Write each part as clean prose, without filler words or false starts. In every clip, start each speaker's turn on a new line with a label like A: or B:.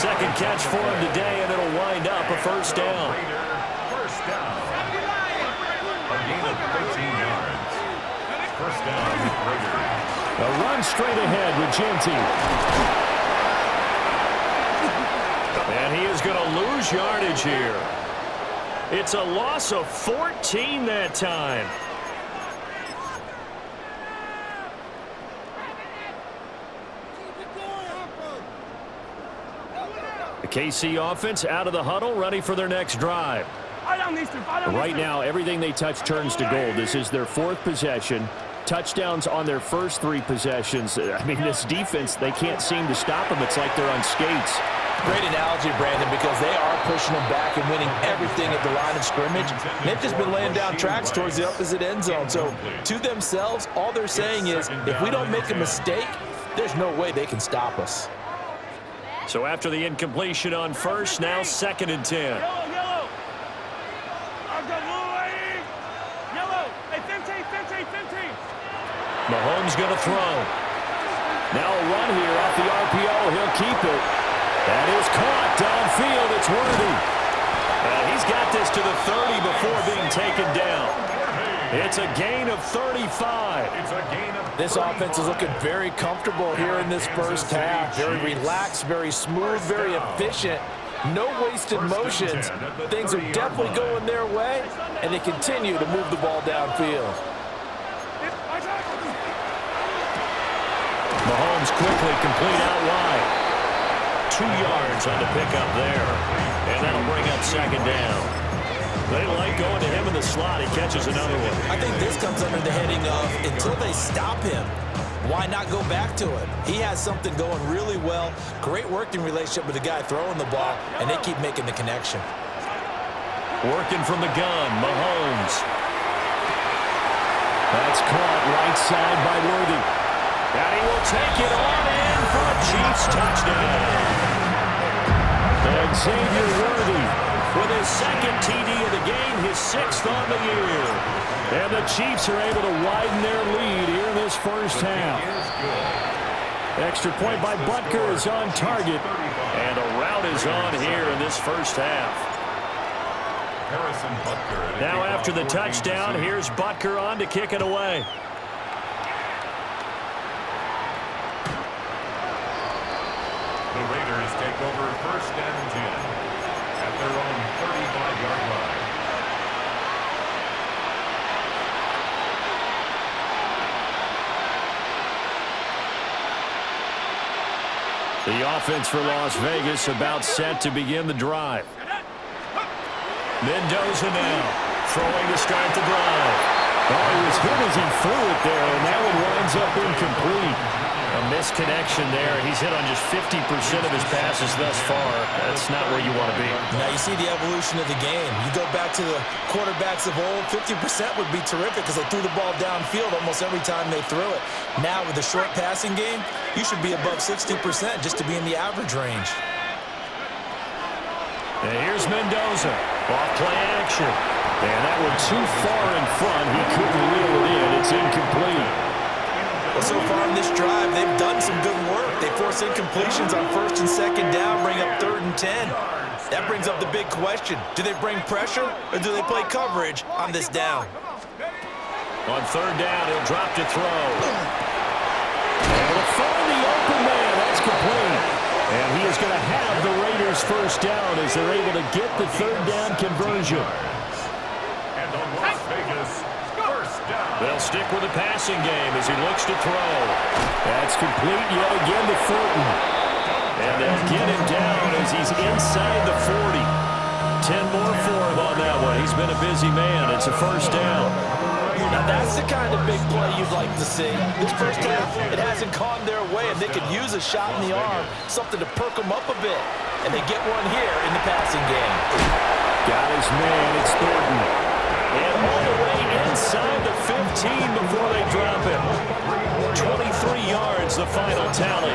A: second catch for him today, and it'll wind up a first down.
B: First down. A gain of 13 yards. First down, Raiders.
A: A run straight ahead with Genty. And he is going to lose yardage here. It's a loss of 14 that time. The KC offense out of the huddle, ready for their next drive. Right now, everything they touch turns to gold. This is their fourth possession. Touchdowns on their first three possessions. I mean, this defense, they can't seem to stop them. It's like they're on skates.
C: Great analogy, Brandon, because they are pushing them back and winning everything at the line of scrimmage. They've just been laying down tracks towards the opposite end zone. So, to themselves, all they're saying is, if we don't make a mistake, there's no way they can stop us.
A: So after the incompletion on first, now 2nd and 10. Mahomes going to throw. Now a run here off the RPO. He'll keep it. That is caught downfield. It's Worthy. He's got this to the 30 before being taken down. It's a gain of 35.
C: This offense is looking very comfortable here in this first half. Very relaxed, very smooth, very efficient. No wasted motions. Things are definitely going their way, and they continue to move the ball downfield.
A: Mahomes quickly complete out wide. 2 yards on the pickup there. And that'll bring up 2nd down. They like going to him in the slot. He catches another one.
C: I think this comes under the heading of until they stop him, why not go back to it? He has something going really well. Great working relationship with the guy throwing the ball, and they keep making the connection.
A: Working from the gun, Mahomes. That's caught right side by Worthy. And he will take it on in for a Chiefs touchdown. And Xavier Worthy with his 2nd TD of the game, his 6th on the year. And the Chiefs are able to widen their lead here in this first half. Extra point by Butker is on target. And a route is on here in this first half. Now after the touchdown, here's Butker on to kick it away.
B: The Raiders take over 1st and 10 at their own 35-yard line.
A: The offense for Las Vegas about set to begin the drive. Mendoza now throwing to start the drive. Oh, he was hit as he threw it there, and that one winds up incomplete. A misconnection there. He's hit on just 50% of his passes thus far. That's not where you want to be.
C: Now you see the evolution of the game. You go back to the quarterbacks of old, 50% would be terrific because they threw the ball downfield almost every time they threw it. Now with the short passing game, you should be above 60% just to be in the average range.
A: And here's Mendoza. Off play action. And that one too far in front. He couldn't reel it in. It's incomplete.
C: Well, so far in this drive, they've done some good work. They force incompletions on 1st and 2nd down, bring up 3rd and 10. That brings up the big question. Do they bring pressure or do they play coverage on this down?
A: On 3rd down, he'll drop to throw. Able to find the open man. That's complete. And he is going to have the Raiders first down as they're able to get the 3rd down conversion.
B: And on Las Vegas, first down.
A: They'll stick with the passing game as he looks to throw. That's complete yet again to Fulton. And they'll get him down as he's inside the 40. 10 more for him on that one. He's been a busy man. It's a first down.
C: Now that's the kind of big play you'd like to see. This first half, it hasn't gone their way, and they could use a shot in the arm, something to perk them up a bit. And they get one here in the passing game.
A: Got his man. It's Thornton. And all the way inside the 15 before they drop him. 23 yards, the final tally.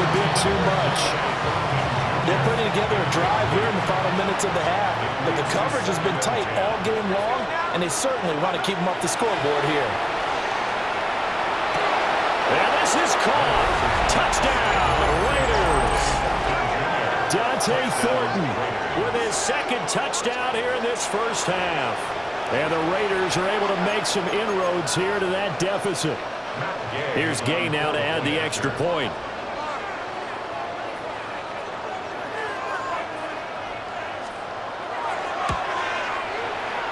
A: a bit too much.
C: They're putting together a drive here in the final minutes of the half, but the coverage has been tight all game long, and they certainly want to keep them up the scoreboard here.
A: And this is caught. Touchdown, Raiders. Dante Thornton with his second touchdown here in this first half. And the Raiders are able to make some inroads here to that deficit. Here's Gay now to add the extra point.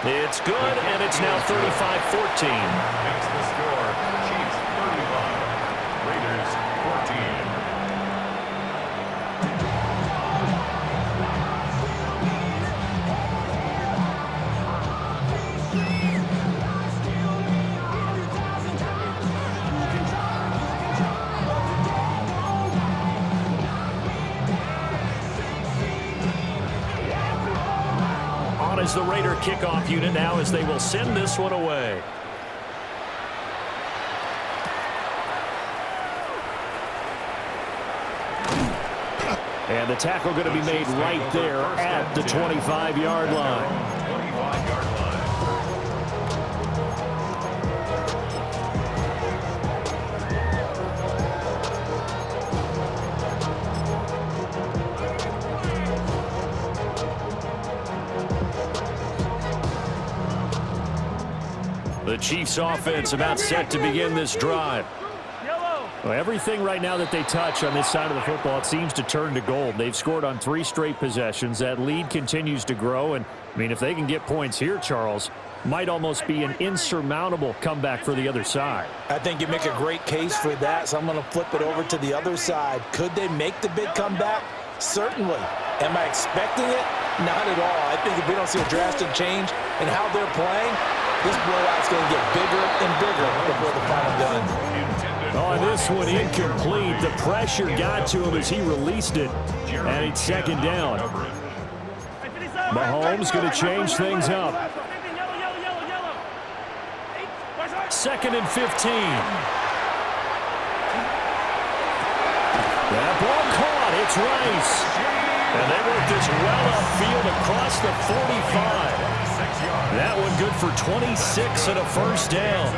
A: It's good, and it's now 35-14.
B: Makes the score. Chiefs 35, Raiders 14.
A: Is the Raider kickoff unit now as they will send this one away. And the tackle going to be made right there at the 25-yard line.
B: 25-yard line.
A: The Chiefs offense about set to begin this drive. Well, everything right now that they touch on this side of the football, it seems to turn to gold. They've scored on 3 straight possessions. That lead continues to grow. And, I mean, if they can get points here, Charles, might almost be an insurmountable comeback for the other side.
C: I think you make a great case for that, so I'm going to flip it over to the other side. Could they make the big comeback? Certainly. Am I expecting it? Not at all. I think if we don't see a drastic change in how they're playing, this blowout's going to get bigger and bigger before the final gun.
A: Oh, this one incomplete. The pressure got to him as he released it, and it's second down. Mahomes going to change things up. 2nd and 15. That ball caught. It's Rice. And they work this well upfield across the 45. That one good for 26 and a first down.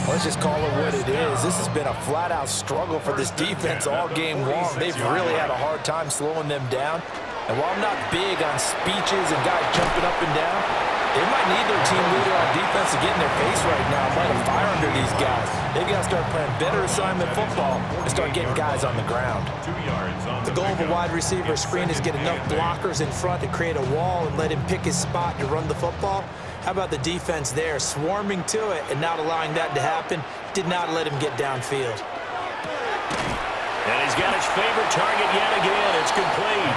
C: Let's just call it what it is. This has been a flat-out struggle for this defense all game long. They've really had a hard time slowing them down. And while I'm not big on speeches and guys jumping up and down, they might need their team leader on defense to get in their face right now and light a fire under these guys. They've got to start playing better assignment football and start getting guys on the ground.
B: 2 yards on
C: The goal of a wide receiver screen is get enough blockers in front to create a wall and let him pick his spot to run the football. How about the defense there, swarming to it and not allowing that to happen? Did not let him get downfield.
A: And he's got his favorite target yet again. It's complete.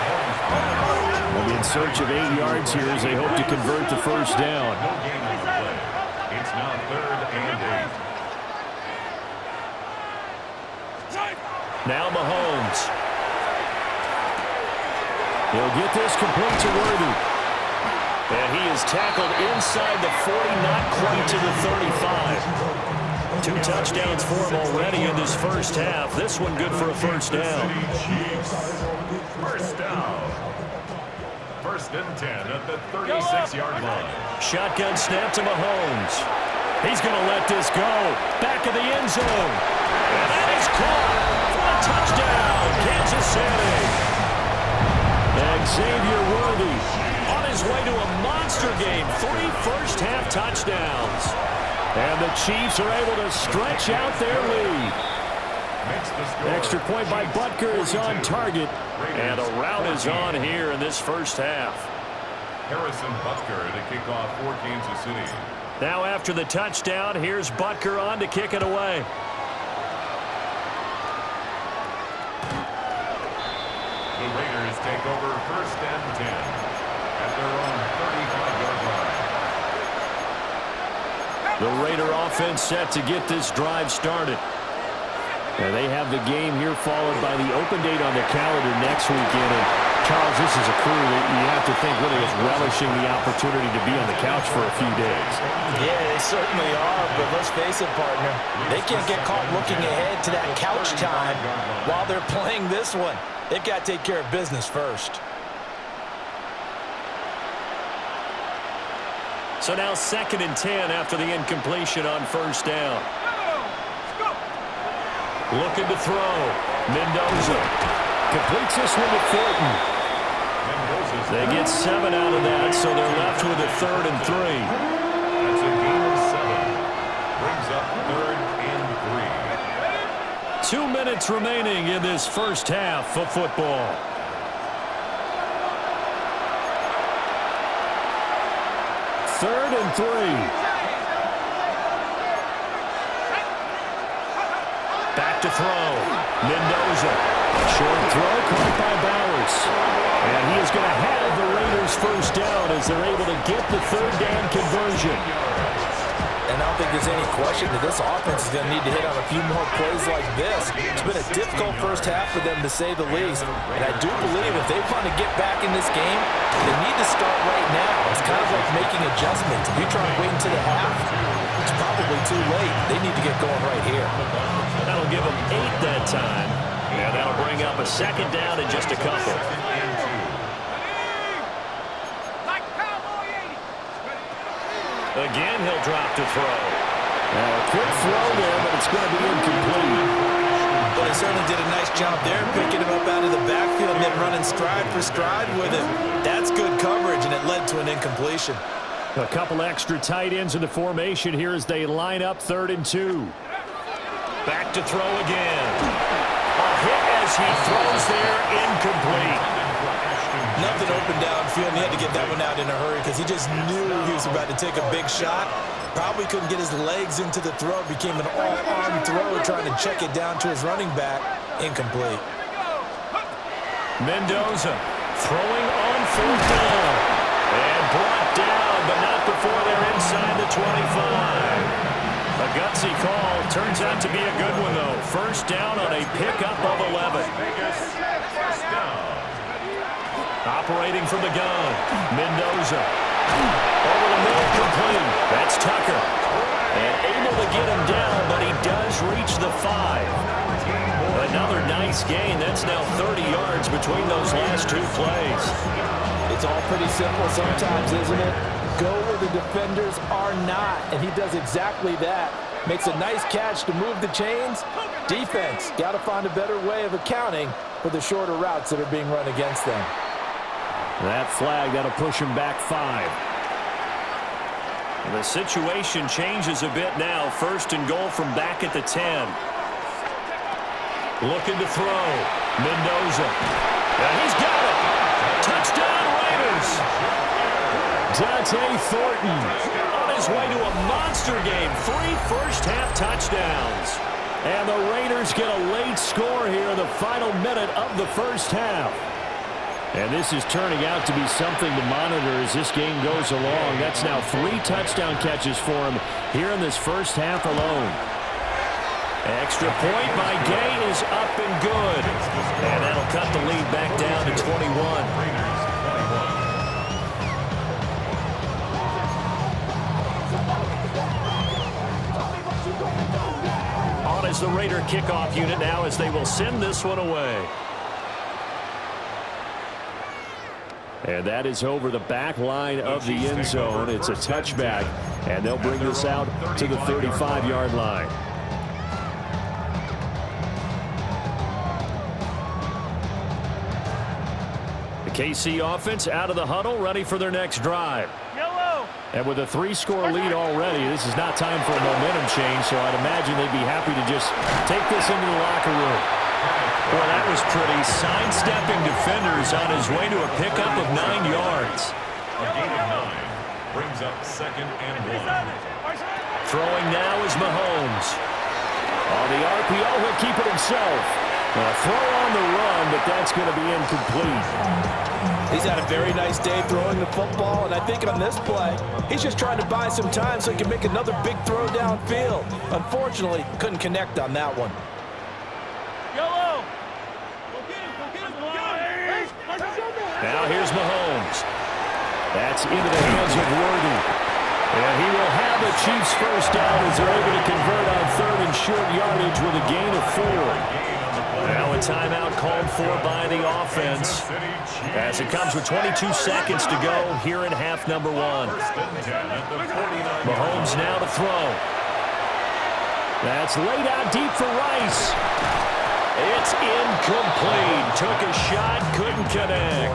A: They'll be in search of 8 yards here as they hope to convert the first down.
B: No gain on the play. It's now 3rd and 8.
A: Now Mahomes. He'll get this complete to Worthy. And he is tackled inside the 40, not quite to the 35. 2 touchdowns for him already in this first half. This one good for a first down.
B: First down. 1st and 10 at the 36-yard line.
A: Shotgun snap to Mahomes. He's going to let this go. Back of the end zone. And that is caught for a touchdown. Kansas City. Xavier Worthy on his way to a monster game. 3 first-half touchdowns. And the Chiefs are able to stretch out their lead. Extra point by Butker is on target. And a rout is on here in this first half.
B: Harrison Butker to kick off for Kansas City.
A: Now after the touchdown, here's Butker on to kick it away.
B: The Raiders take over 1st and 10 at their own 35-yard line.
A: The Raider offense set to get this drive started. And they have the game here followed by the open date on the calendar next weekend. And Charles, this is a crew that you have to think really is relishing the opportunity to be on the couch for a few days.
C: Yeah, they certainly are, but let's face it, partner. They can't get caught looking ahead to that couch time while they're playing this one. They've got to take care of business first.
A: So now 2nd and 10 after the incompletion on first down. Looking to throw. Mendoza completes this one to Thornton. They get 7 out of that, so they're left with a 3rd and 3.
B: That's a gain of 7. Brings up 3rd and 3.
A: 2 minutes remaining in this first half of football. Third and 3. Back to throw. Mendoza. Short throw caught by Bowers. And he is going to have the Raiders first down as they're able to get the 3rd down conversion.
C: And I don't think there's any question that this offense is going to need to hit on a few more plays like this. It's been a difficult first half for them, to say the least. And I do believe if they want to get back in this game, they need to start right now. It's kind of like making adjustments. If you try to wait until the half, it's probably too late. They need to get going right here.
A: That'll give them 8 that time. And that'll bring up a 2nd down in just a couple. Again, he'll drop to throw. A quick throw there, but it's going to be incomplete.
C: But they certainly did a nice job there, picking him up out of the backfield and then running stride for stride with him. That's good coverage, and it led to an incompletion.
A: A couple extra tight ends in the formation here as they line up 3rd and 2. Back to throw again. A hit as he throws there, incomplete.
C: Nothing open downfield, and he had to get that one out in a hurry because he just knew he was about to take a big shot. Probably couldn't get his legs into the throw. Became an all-arm throw, trying to check it down to his running back. Incomplete.
A: Mendoza throwing on 4th down. And brought down, but not before they're inside the 25. A gutsy call. Turns out to be a good one, though. First down on a pickup of 11. Operating from the gun. Mendoza. Over the middle, complete. That's Tucker. And able to get him down, but he does reach the 5. Another nice gain. That's now 30 yards between those last 2 plays.
C: It's all pretty simple sometimes, isn't it? Go where the defenders are not, and he does exactly that. Makes a nice catch to move the chains. Defense, got to find a better way of accounting for the shorter routes that are being run against them.
A: That flag, that'll push him back 5. And the situation changes a bit now. 1st and goal from back at the 10. Looking to throw. Mendoza. And he's got it. Touchdown, Raiders. Dante Thornton on his way to a monster game. 3 first-half touchdowns. And the Raiders get a late score here in the final minute of the first half. And this is turning out to be something to monitor as this game goes along. That's now 3 touchdown catches for him here in this first half alone. Extra point by Gay is up and good. And that'll cut the lead back down to 21. On is the Raider kickoff unit now as they will send this one away. And that is over the back line of the end zone. It's a touchback, and they'll bring this out to the 35-yard line. The KC offense out of the huddle, ready for their next drive. And with a 3-score lead already, this is not time for a momentum change, so I'd imagine they'd be happy to just take this into the locker room. Well, that was pretty. Sidestepping defenders on his way to a pickup of 9 yards.
B: A gain of 9 brings up 2nd and 1.
A: Throwing now is Mahomes. On the RPO, he'll keep it himself. A throw on the run, but that's going to be incomplete.
C: He's had a very nice day throwing the football, and I think on this play, he's just trying to buy some time so he can make another big throw downfield. Unfortunately, couldn't connect on that one.
A: Now here's Mahomes. That's into the hands of Worthy. And he will have the Chiefs first down as they're able to convert on third and short yardage with a gain of 4. Now a timeout called for by the offense as it comes with 22 seconds to go here in half number 1. Mahomes now to throw. That's laid out deep for Rice. It's incomplete. Took a shot, couldn't connect.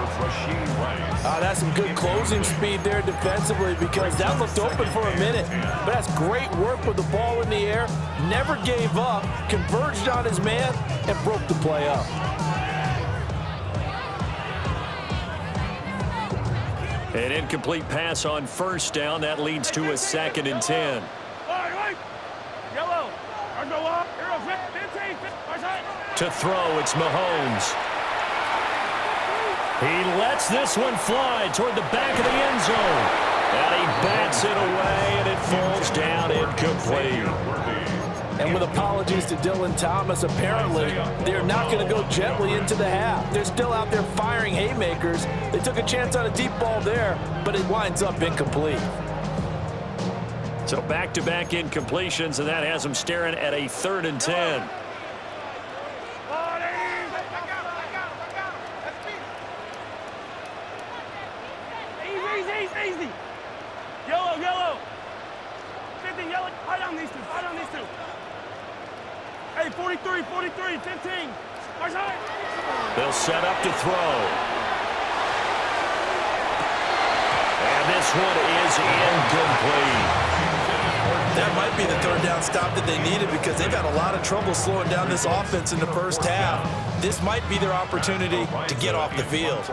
C: That's some good closing speed there defensively because that looked open for a minute. But that's great work with the ball in the air. Never gave up, converged on his man, and broke the play up.
A: An incomplete pass on first down. That leads to a 2nd and 10. To throw, it's Mahomes. He lets this one fly toward the back of the end zone. And he bats it away, and it falls down incomplete.
C: And with apologies to Dylan Thomas, apparently they're not going to go gently into the half. They're still out there firing haymakers. They took a chance on a deep ball there, but it winds up incomplete.
A: So back-to-back incompletions, and that has them staring at a 3rd and 10.
D: Easy. Yellow. 50, yellow. Hide on these two. Hey, 43, 15. March high.
A: They'll set up to throw. And this one is incomplete.
C: That might be the 3rd down stop that they needed because they've had a lot of trouble slowing down this offense in the first half. This might be their opportunity to get off the field.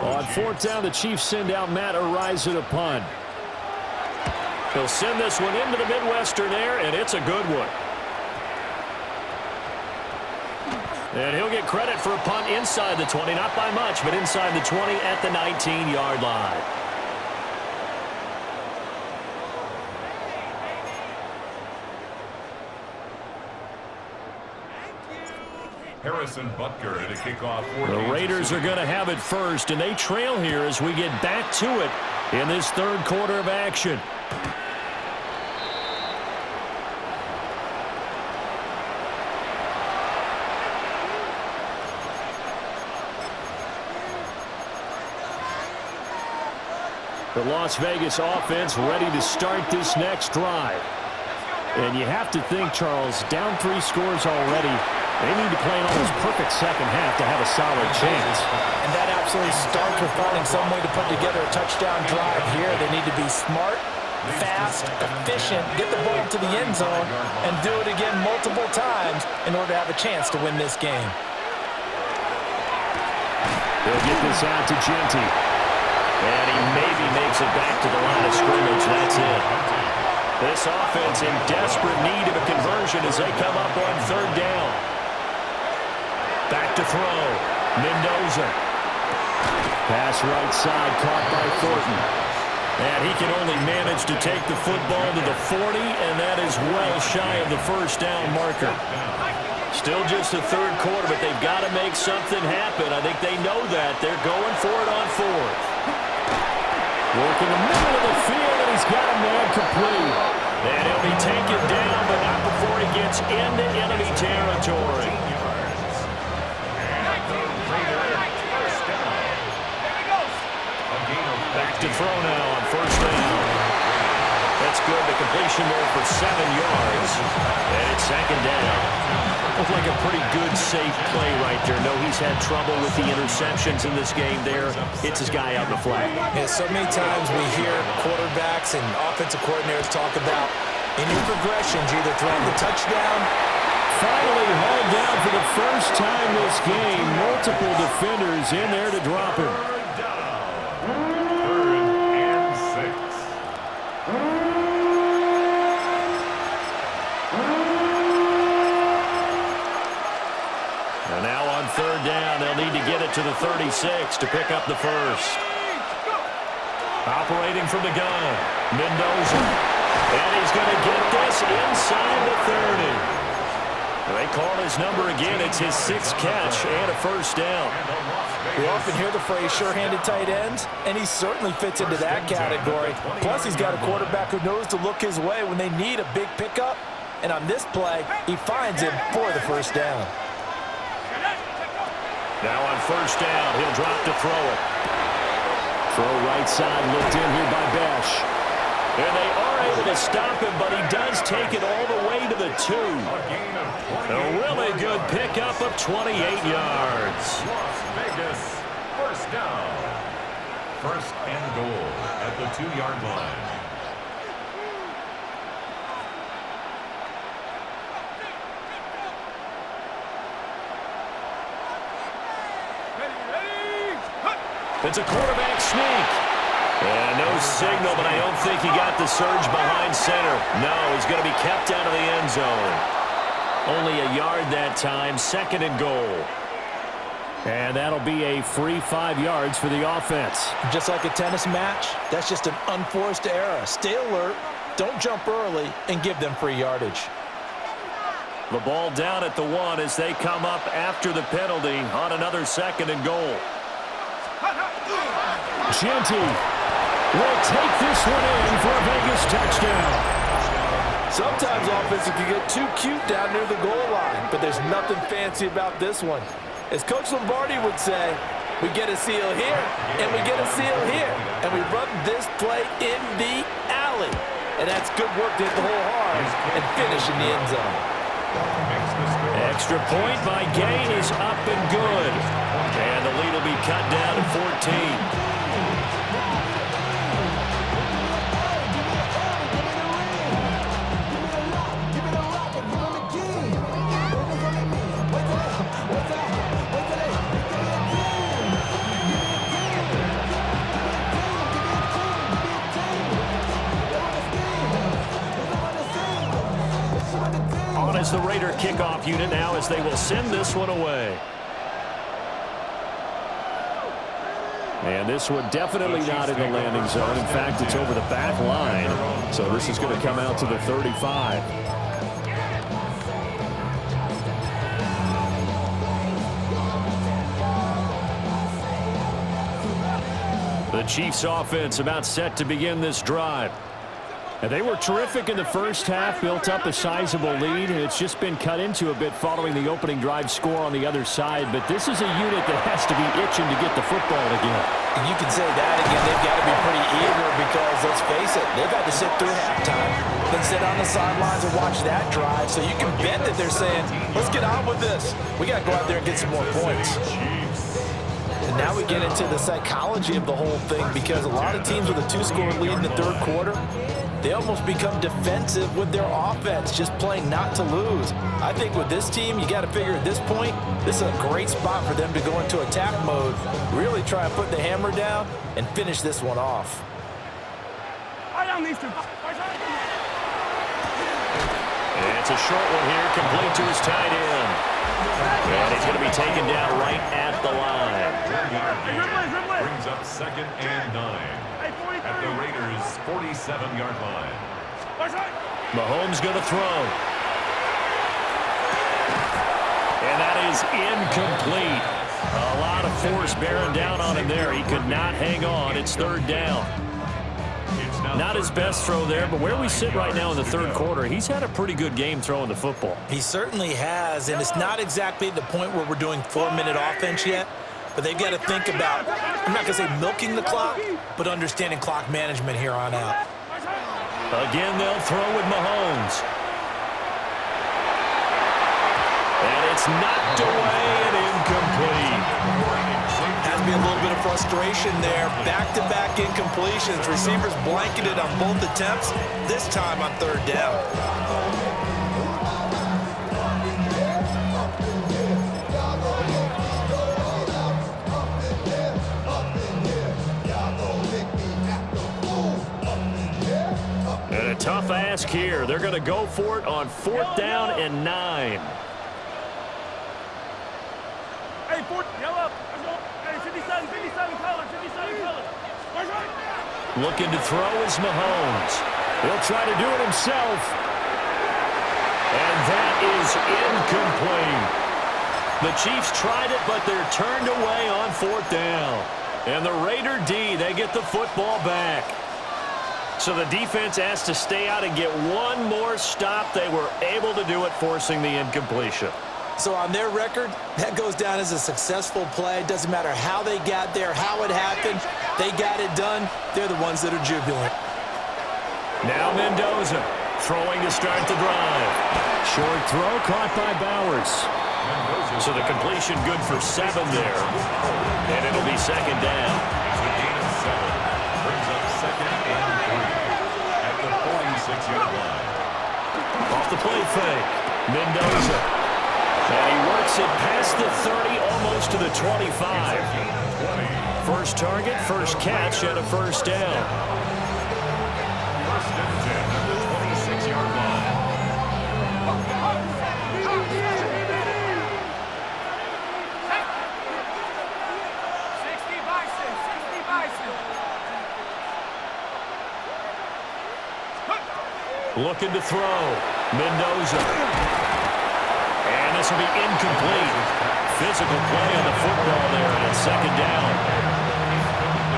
A: On 4th down, the Chiefs send out Matt Araiza to punt. He'll send this one into the Midwestern air, and it's a good one. And he'll get credit for a punt inside the 20, not by much, but inside the 20 at the 19-yard line.
B: Harrison Butker to kick off.
A: The Raiders are going to have it first, and they trail here as we get back to it in this 3rd quarter of action. The Las Vegas offense ready to start this next drive. And you have to think, Charles, down 3 scores already. They need to play an almost perfect second half to have a solid chance.
C: And that absolutely starts with finding some way to put together a touchdown drive here. They need to be smart, fast, efficient, get the ball to the end zone, and do it again multiple times in order to have a chance to win this game.
A: They'll get this out to Genty. And he maybe makes it back to the line of scrimmage. That's it. This offense in desperate need of a conversion as they come up on 3rd down. Back to throw. Mendoza. Pass right side caught by Thornton. And he can only manage to take the football to the 40, and that is well shy of the first down marker. Still just the 3rd quarter, but they've got to make something happen. I think they know that. They're going for it on 4th. Working the middle of the field, and he's got a man complete. And he'll be taken down, but not before he gets into enemy territory. Back to throw now on 1st down. That's good. The completion there for 7 yards. And it's 2nd down. Looked like a pretty good, safe play right there. No, he's had trouble with the interceptions in this game there. It's his guy out in the flat.
C: Yeah, so many times we hear quarterbacks and offensive coordinators talk about in your progressions, you're either throwing the touchdown.
A: Finally hauled down for the first time this game. Multiple defenders in there to drop him.
B: 3rd and 6.
A: And now on 3rd down, they'll need to get it to the 36 to pick up the first. Operating from the gun, Mendoza. And he's going to get this inside the 30. They call his number again. It's his 6th catch and a first down.
C: We often hear the phrase sure-handed tight ends, and he certainly fits into that category. Plus, he's got a quarterback who knows to look his way when they need a big pickup. And on this play, he finds him for the first down.
A: Now on first down, he'll drop to throw it. Throw right side, looked in here by Besh. And they are able to stop him, but he does take it all the way to the 2. A really good pickup of 28 yards.
B: Las Vegas, first down. First and goal at the 2-yard line.
A: It's a quarterback sneak. And no signal, but I don't think he got the surge behind center. No, he's going to be kept out of the end zone. Only a yard that time, 2nd and goal. And that'll be a free 5 yards for the offense.
C: Just like a tennis match, that's just an unforced error. Stay alert, don't jump early, and give them free yardage.
A: The ball down at the 1 as they come up after the penalty on another 2nd and goal. Genty will take this one in for a Vegas touchdown.
C: Sometimes offenses can get too cute down near the goal line, but there's nothing fancy about this one. As Coach Lombardi would say, we get a seal here, and we get a seal here, and we run this play in the alley. And that's good work to hit the hole hard and finish in the end zone.
A: Extra point by Gay is up and good. And the lead will be cut down to 14. On is the Raider kickoff unit now as they will send this one away. And this one definitely not in the landing zone. In fact, it's over the back line. So this is going to come out to the 35. The Chiefs offense about set to begin this drive. And they were terrific in the first half, built up a sizable lead, and it's just been cut into a bit following the opening drive score on the other side. But this is a unit that has to be itching to get the football again.
C: And you can say that again. They've got to be pretty eager because, let's face it, they've had to sit through halftime, then sit on the sidelines and watch that drive. So you can bet that they're saying, let's get on with this. We got to go out there and get some more points. And now we get into the psychology of the whole thing because a lot of teams with a 2-score lead in the third quarter, they almost become defensive with their offense, just playing not to lose. I think with this team, you got to figure at this point, this is a great spot for them to go into attack mode, really try and put the hammer down and finish this one off.
A: And it's a short one here, complete to his tight end. And he's going to be taken down right at the line.
B: Brings up 2nd and 9. At the Raiders' 47-yard line.
A: Mahomes going to throw. And that is incomplete. A lot of force bearing down on him there. He could not hang on. It's 3rd down. Not his best throw there, but where we sit right now in the third quarter, he's had a pretty good game throwing the football.
C: He certainly has, and it's not exactly the point where we're doing 4-minute offense yet. But they've got to think about, I'm not going to say milking the clock, but understanding clock management here on out.
A: Again, they'll throw with Mahomes. And it's knocked away and incomplete.
C: Has to be a little bit of frustration there. Back-to-back incompletions. Receivers blanketed on both attempts, this time on 3rd down.
A: And a tough ask here. They're going to go for it on 4th down and 9.
D: Hey, yellow. Hey, 57 color.
A: Looking to throw is Mahomes. He'll try to do it himself. And that is incomplete. The Chiefs tried it, but they're turned away on 4th down. And the Raider D, they get the football back. So the defense asked to stay out and get one more stop. They were able to do it, forcing the incompletion.
C: So on their record, that goes down as a successful play. Doesn't matter how they got there, how it happened. They got it done. They're the ones that are jubilant.
A: Now Mendoza throwing to start the drive. Short throw caught by Bowers. So the completion good for 7 there. And it'll be 2nd down.
B: It's a gain of 7. Brings up 2nd and 3 at the 46-yard line.
A: Off the play fake. Mendoza. And he works it past the 30, almost to the 25. First target, first catch, and a 1st down.
B: 1st and 10 at the 26-yard line.
A: Looking to throw. Mendoza. And this will be incomplete. Physical play on the football there on 2nd down.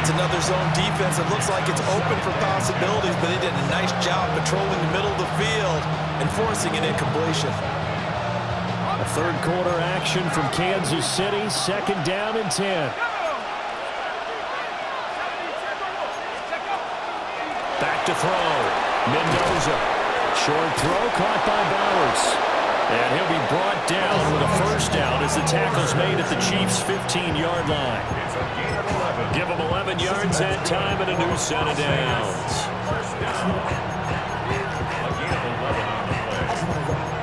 C: It's another zone defense. It looks like it's open for possibilities, but they did a nice job patrolling the middle of the field and forcing an incompletion.
A: A 3rd quarter action from Kansas City. 2nd down and 10. Back to throw. Mendoza. Short throw caught by Bowers. And he'll be brought down with a 1st down as the tackle's made at the Chiefs' 15-yard line.
B: It's a gain of 11.
A: Give them 11 yards that time and a new set of downs.
B: 1st down. A gain of 11 on the play.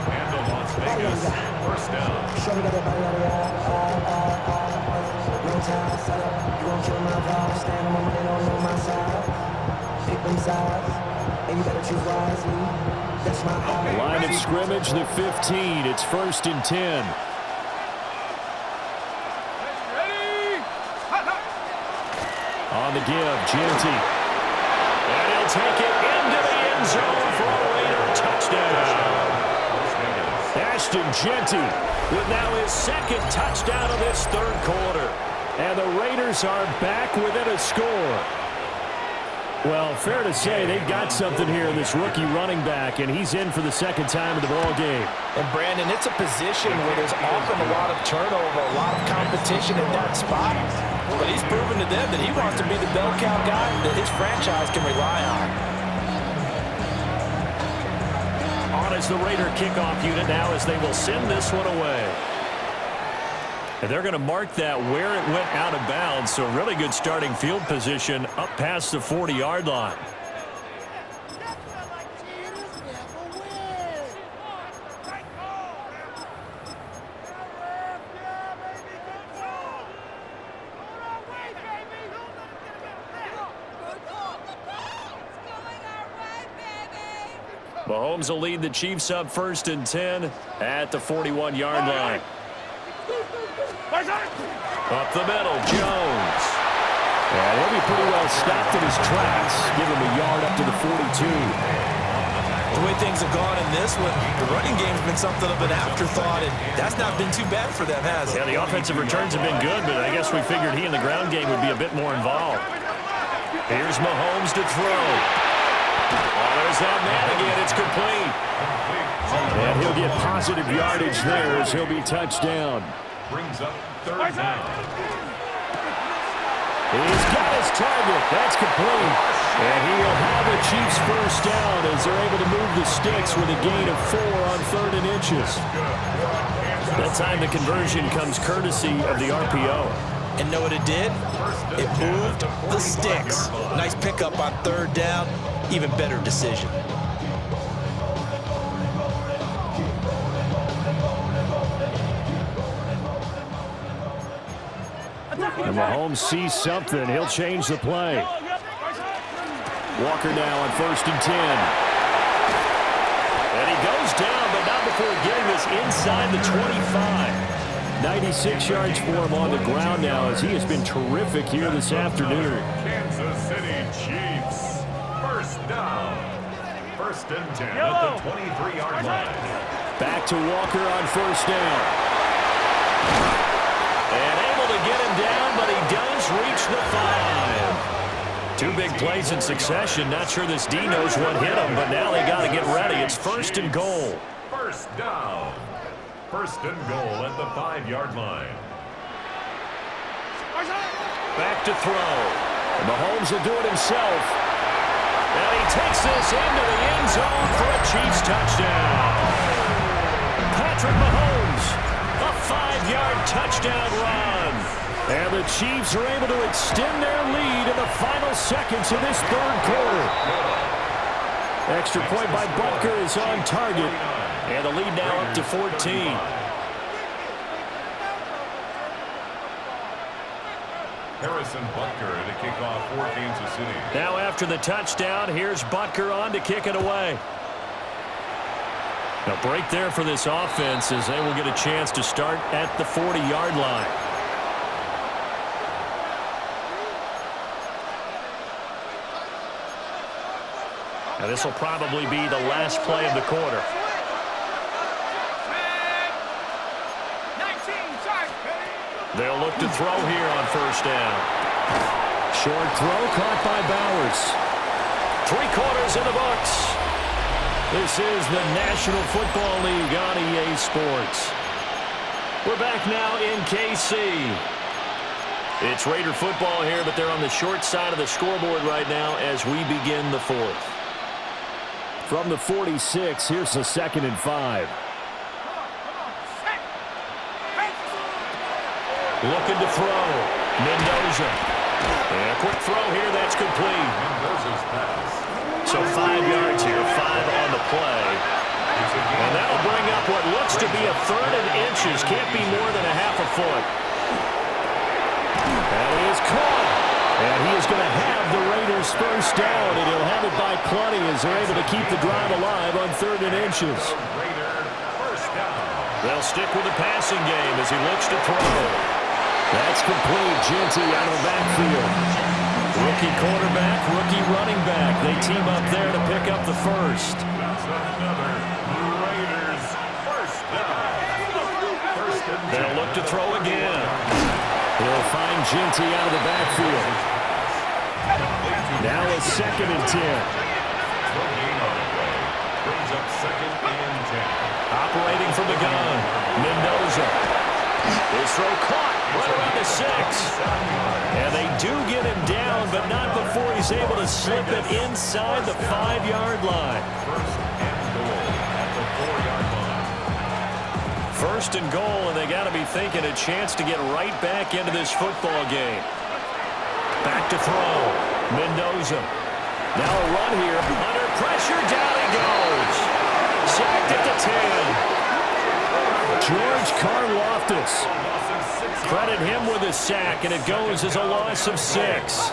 B: And the Las Vegas 1st down.
E: Show me that everybody out of no time set up. You gon' kill my vibe. Stand on my money, don't know my side. Pick them sides. And you better choose wisely. That's my eye.
A: Line of scrimmage, the 15. It's 1st and 10. On the give, Genty. And he'll take it into the end zone for a Raider touchdown. Ashton Genty with now his 2nd touchdown of this 3rd quarter. And the Raiders are back within a score. Well, fair to say they've got something here in this rookie running back, and he's in for the 2nd time of the ball game.
C: And Brandon, it's a position where there's often a lot of turnover, a lot of competition at that spot. But he's proven to them that he wants to be the bell cow guy that his franchise can rely on.
A: On is the Raider kickoff unit now as they will send this one away. And they're going to mark that where it went out of bounds. So really good starting field position up past the 40-yard line. Mahomes will lead the Chiefs up 1st and 10 at the 41-yard line. Up the middle, Jones. And he'll be pretty well stopped in his tracks. Give him a yard up to the 42.
C: The way things have gone in this one, the running game's been something of an afterthought, and that's not been too bad for them, has it?
A: Yeah, the offensive returns have been good, but I guess we figured he in the ground game would be a bit more involved. Here's Mahomes to throw. Oh, there's that man again. It's complete. And he'll get positive yardage there as he'll be touched down.
B: Brings up 3rd down.
A: He's got his target. That's complete. And he will have the Chiefs 1st down as they're able to move the sticks with a gain of 4 on 3rd and inches. That time the conversion comes courtesy of the RPO.
C: And know what it did? It moved the sticks. Nice pickup on 3rd down. Even better decision.
A: And Mahomes sees something. He'll change the play. Walker now on 1st and 10. And he goes down, but not before getting this inside the 25. 96 yards for him on the ground now as he has been terrific here this afternoon.
B: Kansas City Chiefs. 1st down. 1st and 10 at the 23-yard line.
A: Back to Walker on first down. And able to get him down, but he does reach the 5. 2 big plays in succession. Not sure this D knows what hit him, but now they got to get ready. It's first and goal.
B: First down. First and goal at the 5-yard line.
A: Back to throw. And Mahomes will do it himself. And he takes this into the end zone for a Chiefs touchdown. Patrick Mahomes, a 5-yard touchdown run. And the Chiefs are able to extend their lead in the final seconds of this third quarter. Extra point by Butker is on target. And the lead now up to 14.
B: Harrison Butker to kick off for Kansas City.
A: Now after the touchdown, here's Butker on to kick it away. A break there for this offense as they will get a chance to start at the 40-yard line. Now this will probably be the last play of the quarter. They'll look to throw here on first down. Short throw caught by Bowers. 3 quarters in the books. This is the National Football League on EA Sports. We're back now in KC. It's Raider football here, but they're on the short side of the scoreboard right now as we begin the 4th. From the 46, here's the 2nd and 5. Looking to throw. Mendoza. And a quick throw here, that's complete.
B: Mendoza's pass.
A: So 5 yards here, 5 on the play. And that'll bring up what looks to be a 3rd and inches. Can't be more than a half a foot. That is caught. And he is going to have the Raiders first down, and he'll have it by plenty as they're able to keep the drive alive on 3rd and inches.
B: Raider first down.
A: They'll stick with the passing game as he looks to throw. That's complete. Ginty out of the backfield. Rookie quarterback, rookie running back. They team up there to pick up the first.
B: That's another Raiders first down. First and 10.
A: They'll look to throw again. He'll find Ginty out of the backfield. Now it's 2nd and 10.
B: Brings up 2nd and 10.
A: Operating from the gun. Mendoza. His throw caught right around the 6. And they do get him down, but not before he's able to slip it inside the 5-yard line.
B: First and goal at the 4-yard line.
A: First and goal, and they got to be thinking a chance to get right back into this football game. Back to throw. Mendoza. Now a run here. Under pressure, down he goes. Sacked at the 10. George Karlaftis. Credit him with a sack, and it goes as a loss of 6.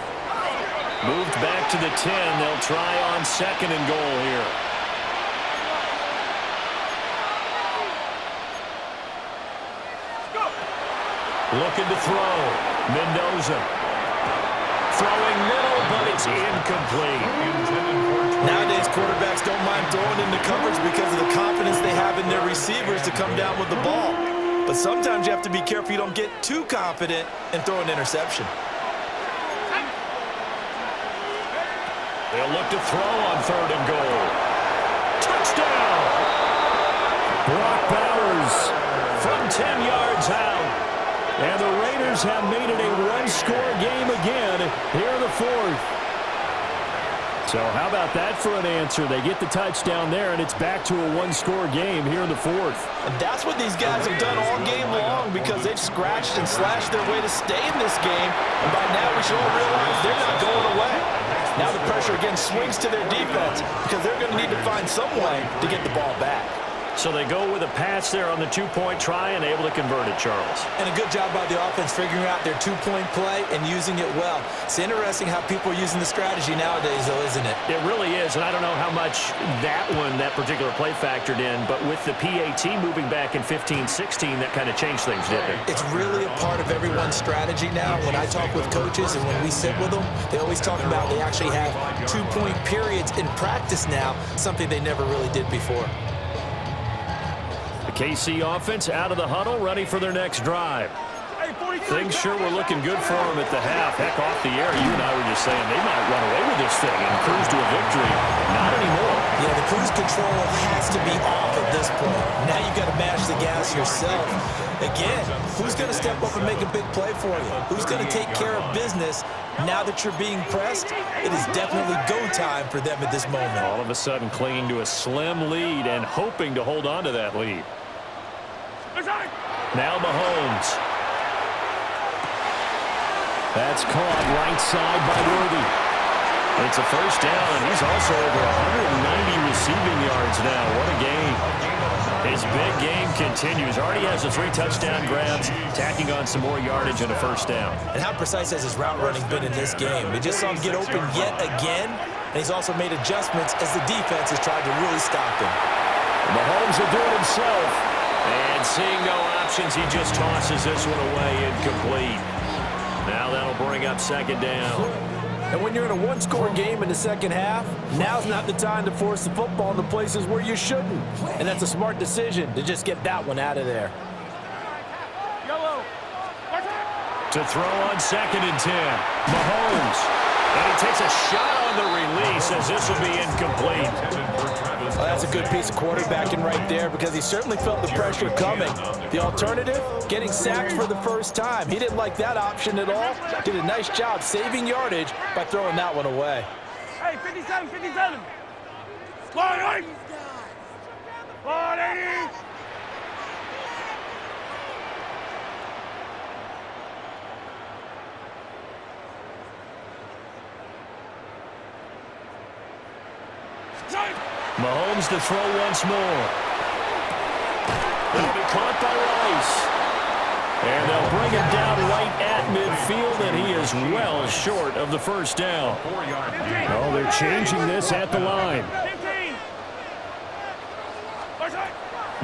A: Moved back to the 10. They'll try on 2nd and goal here. Looking to throw. Mendoza. Throwing middle, but it's incomplete.
C: Nowadays, quarterbacks don't mind throwing into coverage because of the confidence they have in their receivers to come down with the ball. But sometimes you have to be careful you don't get too confident and throw an interception.
A: They'll look to throw on 3rd and goal. Touchdown! Brock Bowers from 10 yards out. And the Raiders have made it a one-score game again here in the 4th. So how about that for an answer? They get the touchdown there, and it's back to a one-score game here in the 4th.
C: And that's what these guys have done all game long because they've scratched and slashed their way to stay in this game. And by now we should all realize they're not going away. Now the pressure again swings to their defense because they're going to need to find some way to get the ball back.
A: So they go with a pass there on the 2-point try and able to convert it, Charles.
C: And a good job by the offense figuring out their 2-point play and using it well. It's interesting how people are using the strategy nowadays, though, isn't it?
A: It really is, and I don't know how much that particular play factored in, but with the PAT moving back in 15-16, that kind of changed things, didn't it?
C: It's really a part of everyone's strategy now. When I talk with coaches and when we sit with them, they always talk about they actually have 2-point periods in practice now, something they never really did before.
A: KC offense out of the huddle, ready for their next drive. Things sure were looking good for them at the half. Heck, off the air, you and I were just saying they might run away with this thing and cruise to a victory. Not anymore.
C: Yeah, the cruise control has to be off at this point. Now you've got to mash the gas yourself. Again, who's going to step up and make a big play for you? Who's going to take care of business now that you're being pressed? It is definitely go time for them at this moment.
A: All of a sudden clinging to a slim lead and hoping to hold on to that lead. Now Mahomes. That's caught right side by Worthy. It's a first down, and he's also over 190 receiving yards now. What a game. His big game continues. Already has the 3 touchdown grabs, tacking on some more yardage and a first down.
C: And how precise has his route running been in this game? We just saw him get open yet again, and he's also made adjustments as the defense has tried to really stop him.
A: Mahomes will do it himself. And seeing no options, he just tosses this one away incomplete. Now that'll bring up second down.
C: And when you're in a one-score game in the second half, now's not the time to force the football in the places where you shouldn't. And that's a smart decision to just get that one out of there.
A: To throw on 2nd and 10. Mahomes. And he takes a shot on the release as this will be incomplete.
C: Well, that's a good piece of quarterbacking right there because he certainly felt the pressure coming. The alternative, getting sacked for the first time. He didn't like that option at all. Did a nice job saving yardage by throwing that one away.
D: Hey, 57, 57. 180. 180.
A: Mahomes to throw once more. It'll be caught by Rice. And they'll bring him down right at midfield, and he is well short of the first down. Oh, they're changing this at the line.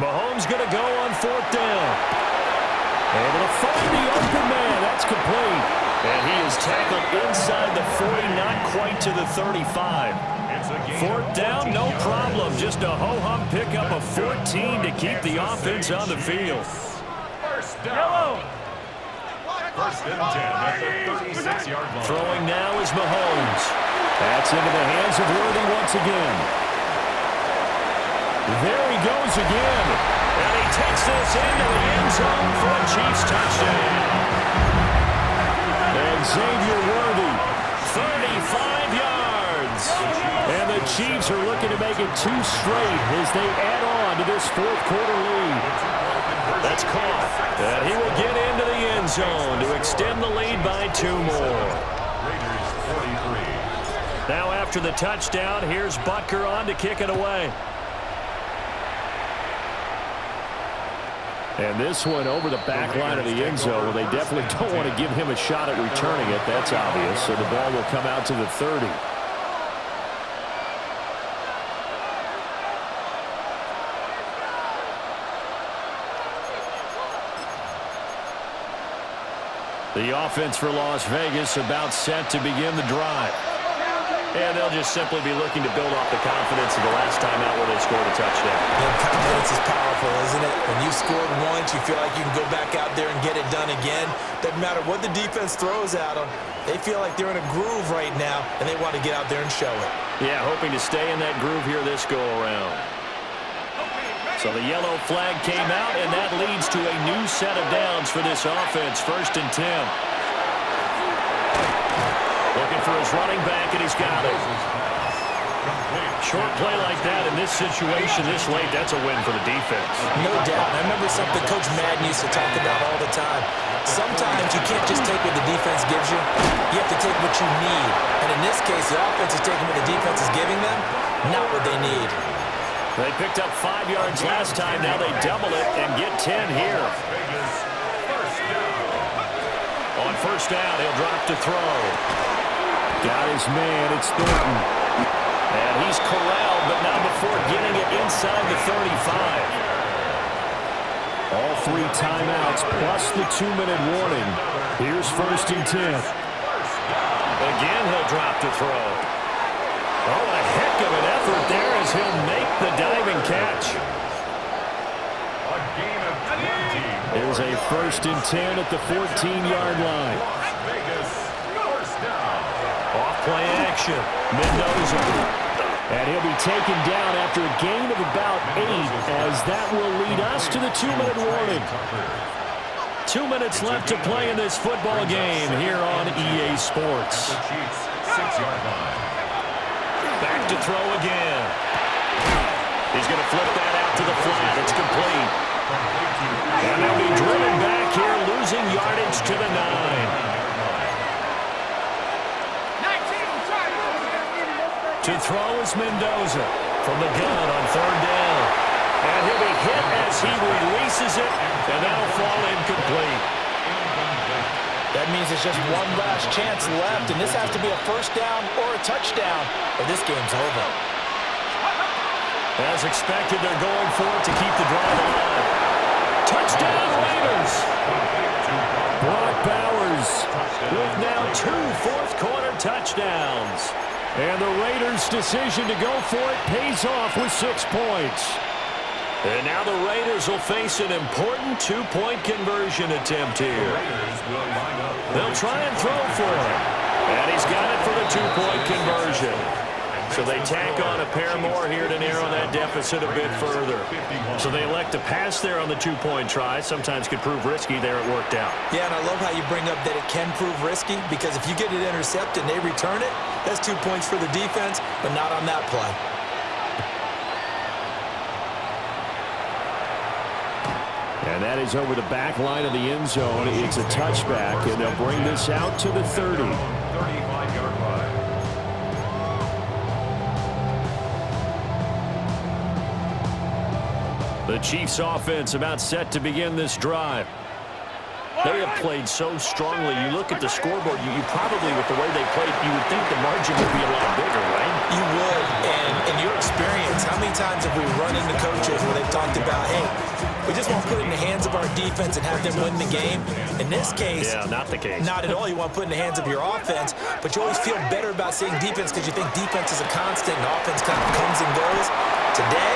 A: Mahomes going to go on 4th down. Able to find the open man. That's complete. And he is tackled inside the 40, not quite to the 35. 4th down, no problem. Just a ho-hum pickup of 14 to keep the offense on the field.
B: First down. First and 10 at the 36-yard line.
A: Throwing now is Mahomes. That's into the hands of Worthy once again. There he goes again. And he takes this into the end zone for a Chiefs touchdown. And Xavier Worthy, 35 yards. And the Chiefs are looking to make it 2 straight as they add on to this 4th quarter lead. That's caught. And he will get into the end zone to extend the lead by 2 more.
B: Raiders 43.
A: Now after the touchdown, here's Butker on to kick it away. And this one over the back line of the end zone. Well, they definitely don't want to give him a shot at returning it. That's obvious. So the ball will come out to the 30. The offense for Las Vegas about set to begin the drive. And they'll just simply be looking to build off the confidence of the last time out where they scored a touchdown.
C: And confidence is powerful, isn't it? When you've scored once, you feel like you can go back out there and get it done again. Doesn't matter what the defense throws at them. They feel like they're in a groove right now, and they want to get out there and show it.
A: Yeah, hoping to stay in that groove here this go-around. So the yellow flag came out, and that leads to a new set of downs for this offense. 1st and 10. Looking for his running back, and he's got it. Short play like that in this situation this late, that's a win for the defense.
C: No doubt. I remember something Coach Madden used to talk about all the time. Sometimes you can't just take what the defense gives you. You have to take what you need. And in this case, the offense is taking what the defense is giving them, not what they need.
A: They picked up 5 yards last time. Now they double it and get 10 here. On 1st down, he'll drop to throw. Got his man. It's Thornton. And he's corralled, but not before getting it inside the 35. All 3 timeouts plus the 2-minute warning. Here's 1st and 10. Again, he'll drop to throw. Oh, a heck of an effort there as he'll make the diving catch. There's a 1st and 10 at the 14-yard line. Off play action. Mendoza. And he'll be taken down after a gain of about 8, as that will lead us to the 2-minute warning. 2 minutes left to play in this football game here on EA Sports. Back to throw again. He's going to flip that out to the flat. It's complete. And they'll be driven back here, losing yardage to the 9. To throw is Mendoza from the gun on 3rd down. And he'll be hit as he releases it, and that'll fall incomplete.
C: That means it's just one last chance left, and this has to be a 1st down or a touchdown, or this game's over.
A: As expected, they're going for it to keep the drive alive. Touchdown, Raiders! Brock Bowers with now 2 fourth-quarter touchdowns. And the Raiders' decision to go for it pays off with 6 points. And now the Raiders will face an important 2-point conversion attempt here. They'll try and throw for it. And he's got it for the 2-point conversion. So they tack on a pair more here to narrow that deficit a bit further. So they elect to pass there on the 2-point try. Sometimes could prove risky. There it worked out.
C: Yeah, and I love how you bring up that it can prove risky, because if you get it intercepted and they return it, that's 2 points for the defense, but not on that play.
A: And that is over the back line of the end zone. It's a touchback, and they'll bring this out to the 30.
B: 35-yard line.
A: The Chiefs offense about set to begin this drive. They have played so strongly. You look at the scoreboard, you probably, with the way they played, you would think the margin would be a lot bigger, right?
C: You would, and in your experience, how many times have we run into coaches where they've talked about, hey, we just want to put it in the hands of our defense and have them win the game? In this case,
A: yeah, not the case.
C: Not at all. You want to put it in the hands of your offense, but you always feel better about seeing defense because you think defense is a constant and offense kind of comes and goes. Today,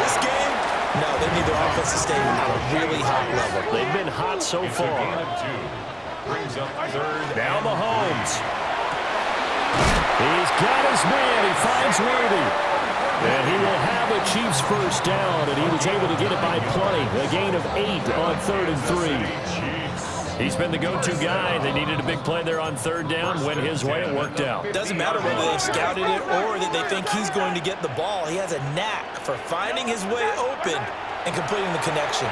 C: this game, no, they need their offense to stay at a really hot level.
A: They've been hot so far. Now Mahomes. He's got his man. He finds Worthy. And he will have a Chiefs 1st down, and he was able to get it by plenty. A gain of 8 on 3rd and 3. He's been the go-to guy. They needed a big play there on 3rd down. Went his way. It worked out.
C: Doesn't matter whether they've scouted it or that they think he's going to get the ball. He has a knack for finding his way open and completing the connection.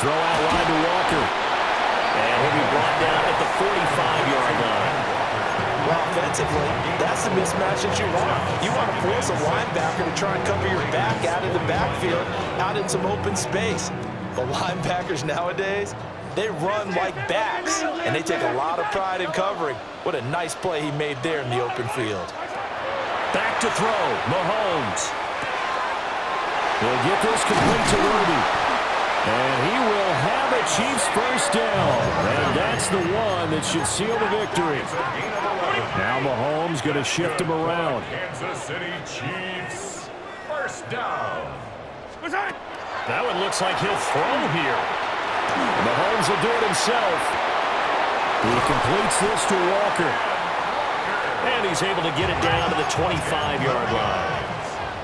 A: Throw out wide to Walker. And he'll be brought down at the 45-yard line.
C: Well, offensively, that's the mismatch that you want. You want to force a linebacker to try and cover your back out of the backfield, out in some open space. But linebackers nowadays, they run like backs, and they take a lot of pride in covering. What a nice play he made there in the open field.
A: Back to throw, Mahomes. He'll get this complete to Worthy. And he will have a Chiefs 1st down. And that's the one that should seal the victory. Now Mahomes going to shift him around.
B: Kansas City Chiefs, 1st down.
A: That one looks like he'll throw here. Mahomes will do it himself. He completes this to Walker. And he's able to get it down to the 25-yard line.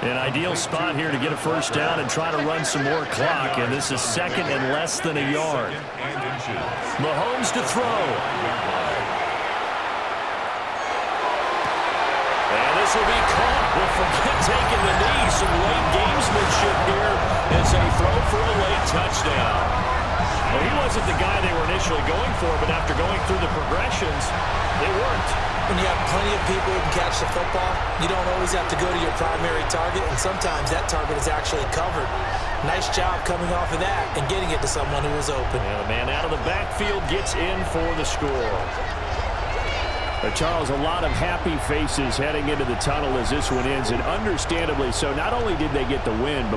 A: An ideal spot here to get a 1st down and try to run some more clock. And this is 2nd and less than a yard. Mahomes to throw. And this will be caught. We'll forget taking the knee. Some late gamesmanship here as they throw for a late touchdown. Well, he wasn't the guy they were initially going for, but after going through the progressions, it worked.
C: When you have plenty of people who can catch the football, you don't always have to go to your primary target, and sometimes that target is actually covered. Nice job coming off of that and getting it to someone who was open.
A: And the man out of the backfield gets in for the score. Charles, a lot of happy faces heading into the tunnel as this one ends, and understandably so. Not only did they get the win, but